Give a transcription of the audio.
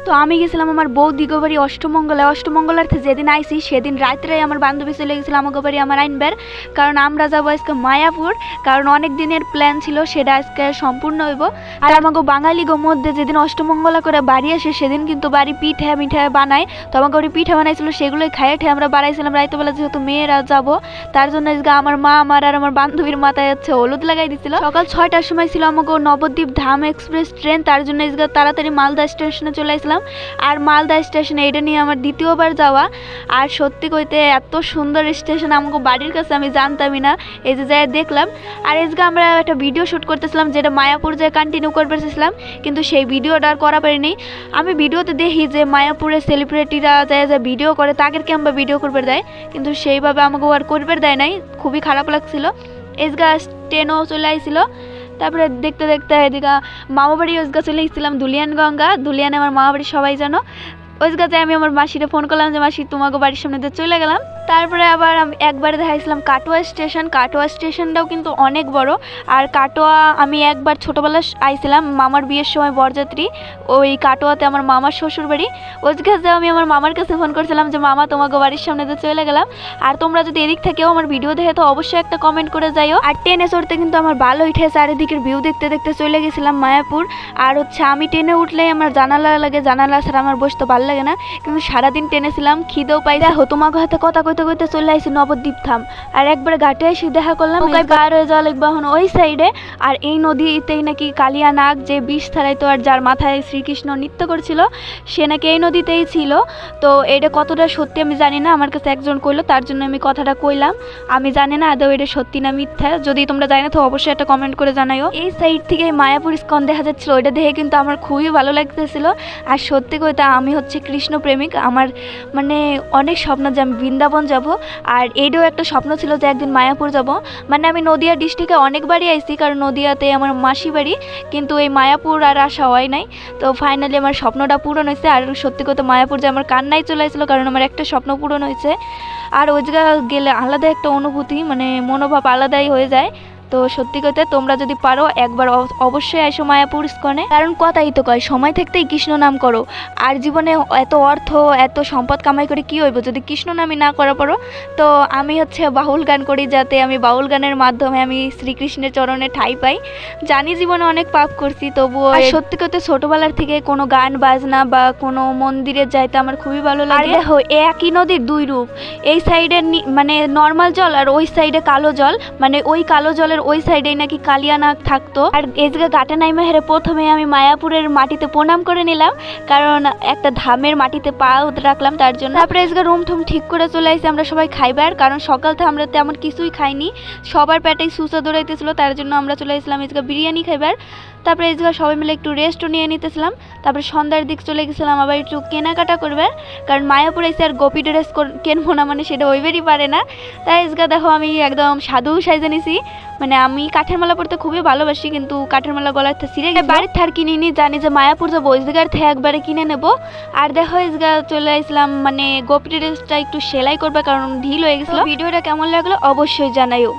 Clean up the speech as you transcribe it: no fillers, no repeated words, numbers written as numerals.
তো আমি গেছিলাম আমার বৌদি বাড়ি অষ্টমঙ্গলার্থে যেদিন আইসি সেদিন রাত্রে আমার বান্ধবী চলে গেছিল আমাকে বাড়ি আমার আইনবার, কারণ আমরা যাবো আজকে মায়াপুর, কারণ অনেক দিনের প্ল্যান ছিল সেটা আজকে সম্পূর্ণ হইব। আর আমাকে বাঙালি মধ্যে যেদিন অষ্টমঙ্গলা করে বাড়ি আসে সেদিন কিন্তু বাড়ি পিঠা মিঠা বানায়, তো আমাকে ওই পিঠা বানাইছিল সেগুলোই খাইয়ে ঠেয়ে আমরা বাড়াইছিলাম রাইতেবেলা, যেহেতু মেয়েরা যাবো তার জন্য আজকে আমার মা আর আমার বান্ধবীর মাথায় হচ্ছে হলুদ লাগাই দিছিল। সকাল 6টার সময় ছিল আমাকে নবদ্বীপ ধাম এক্সপ্রেস ট্রেন, তার জন্য আজকে তাড়াতাড়ি মালদা স্টেশনে চলে আসলাম। আর মালদা স্টেশনে এটা নিয়ে আমার দ্বিতীয়বার যাওয়া। আর সত্যি কইতে এত সুন্দর স্টেশন আমাকে বাড়ির কাছে আমি জানতামই না, এই যে যাই দেখলাম। আর আজকে আমরা একটা ভিডিও শ্যুট করতেছিলাম যেটা মায়াপুর যে কন্টিনিউ করতেছিলাম, কিন্তু সেই ভিডিওটা আর করা পারিনি। আমি ভিডিওতে দেখি যে মায়াপুরের সেলিব্রিটিরা যায় যে ভিডিও করে তাদেরকে আমরা ভিডিও করবে দেয়, কিন্তু সেইভাবে আমাকে আর করবে দেয় নাই, খুবই খারাপ লাগছিল। এজগা ট্রেনও চলে আইছিল। তারপরে দেখতে দেখতে এদিকে মামা বাড়ি ওজগা চলে এসেছিলাম ধুলিয়ান গঙ্গা, ধুলিয়ানে আমার মামা বাড়ি সবাই জানো। ওজগা যাই আমি আমার মাসিরে ফোন করলাম যে মাসি তোমাকে বাড়ির সামনে দিয়ে চলে গেলাম। তারপরে আবার আমি একবারে দেখাইছিলাম কাটোয়া স্টেশন। কাটোয়া স্টেশনটাও কিন্তু অনেক বড়। আর কাটোয়া আমি একবার ছোটোবেলায় আইছিলাম মামার বিয়ের সময় বরযাত্রী, ওই কাটোয়াতে আমার মামার শ্বশুর বাড়ি। ওজগা যে আমি আমার মামার কাছে ফোন করছিলাম যে মামা তোমাকে বাড়ির সামনে দিয়ে চলে গেলাম। আর তোমরা যদি এদিক থেকেও আমার ভিডিও দেখে তো অবশ্যই একটা কমেন্ট করে যাইও। আর ট্রেনে চড়তে কিন্তু আমার ভালো উঠে চারিদিকের ভিউ দেখতে দেখতে চলে গেছিলাম মায়াপুর। আর হচ্ছে আমি ট্রেনে উঠলেই আমার জানালা লাগে, জানালা ছাড়া আমার বসতে ভালো লাগে না, কিন্তু সারাদিন ট্রেনে ছিলাম, খিদেও পাই। দেখো তোমাকে হাতে কথা কইতে কইতে চলে আসি নবদ্বীপ ধাম। আর একবার ঘাটে এসে দেখা করলাম পার হয়ে যাওয়া লাগবে এখন ওই সাইডে। আর এই নদীতেই নাকি কালিয়া নাগ যে বিষ ছাড়াইতো আর যার মাথায় শ্রীকৃষ্ণ নৃত্য করছিল সে নাকি এই নদীতেই ছিল। তো এটা কতটা সত্যি আমি জানি না, আমার কাছে একজন কইলো তার জন্য আমি কথাটা কইলাম। আমি জানি না আদৌ এটা সত্যি না মিথ্যা, যদি তোমরা জানো তো অবশ্যই একটা কমেন্ট করে জানাইও। এই সাইড থেকে মায়াপুর ইস্কন দেখা যাচ্ছিল, ওইটা দেখে কিন্তু আমার খুবই ভালো লাগতেছিল। আর সত্যি কইতে আমি হচ্ছে কৃষ্ণ প্রেমিক, আমার মানে অনেক স্বপ্ন যে আমি বৃন্দাবন যাব। আর এইটাও একটা স্বপ্ন ছিল যে একদিন মায়াপুর যাব। মানে আমি নদিয়া ডিস্ট্রিক্টে অনেকবারই আইছি, কারণ নদিয়াতে আমার মাসি বাড়ি, কিন্তু এই মায়াপুর আর আসা হয় নাই। তো ফাইনালি আমার স্বপ্নটা পূরণ হয়েছে। আর সত্যি কথা মায়াপুর যে আমার কান্নাই চলে আসছিল, কারণ আমার একটা স্বপ্ন পূরণ হয়েছে। আর ওই জায়গা গেলে আলাদা একটা অনুভূতি, মানে মনোভাব আলাদাই হয়ে যায়। তো সত্যি কথা তোমরা যদি পারো একবার অবশ্যই এসো মায়াপুর ইস্কনে, কারণ কথাই তো কয় সময় থাকতেই কৃষ্ণ নাম করো। আর জীবনে এত অর্থ এত সম্পদ কামাই করে কি হইব যদি কৃষ্ণ নামই না করা পারো। তো আমি হচ্ছে বাউল গান করি, যাতে আমি বাউল গানের মাধ্যমে আমি শ্রীকৃষ্ণের চরণে ঠাঁই পাই। জানি জীবনে অনেক পাপ করছি, তবুও সত্যি কথা ছোটবেলার থেকে কোনো গান বাজনা বা কোনো মন্দিরে যাইতে আমার খুবই ভালো লাগে। দেখো একই নদীর দুই রূপ, এই সাইডে মানে নর্মাল জল আর ওই সাইডে কালো জল, মানে ওই কালো জলের ওই সাইডেই নাকি কালিয়া নাগ থাকতো। আর এই জায়গা ঘাটে নাইমা হেরে প্রথমে আমি মায়াপুরের মাটিতে প্রণাম করে নিলাম, কারণ একটা ধামের মাটিতে পা রাখলাম তার জন্য। তারপরে এই জায়গা রুম ঠুম ঠিক করে চলে আসি আমরা সবাই খাইবার, কারণ সকাল থেকে আমরা তেমন কিছুই খাইনি, সবার পেটেই সুসা দৌড়াইতেছিল, তার জন্য আমরা চলে আসলাম এই জায়গা বিরিয়ানি খাইবার। তারপরে এই জায়গা সবাই মিলে একটু রেস্টও নিয়ে নিতেছিলাম। তারপরে সন্ধ্যার দিক চলে গেছিলাম আবার একটু কেনাকাটা করবার, কারণ মায়াপুরে এসে আর গোপী ড্রেস কেনবো না, মানে সেটা ওইবারই পারে না। তাই এই জায়গা দেখো আমি একদম সাধু সাইজে নিছি, মানে আমি কাঠের মালা পরতে খুবই ভালোবাসি, কিন্তু কাঠের মালা গলার থেকে ছিঁড়ে গেছে, বাড়ির থার কিনিনি, জানি যে মায়াপুর যাবো ওই জায়গার থেকে একবারে কিনে নেবো। আর দেখো এই জায়গা চলে আসলাম মানে গোপী ড্রেসটা একটু সেলাই করবে, কারণ ঢিল হয়ে গেছিলো। ভিডিওটা কেমন লাগলো অবশ্যই জানাইও।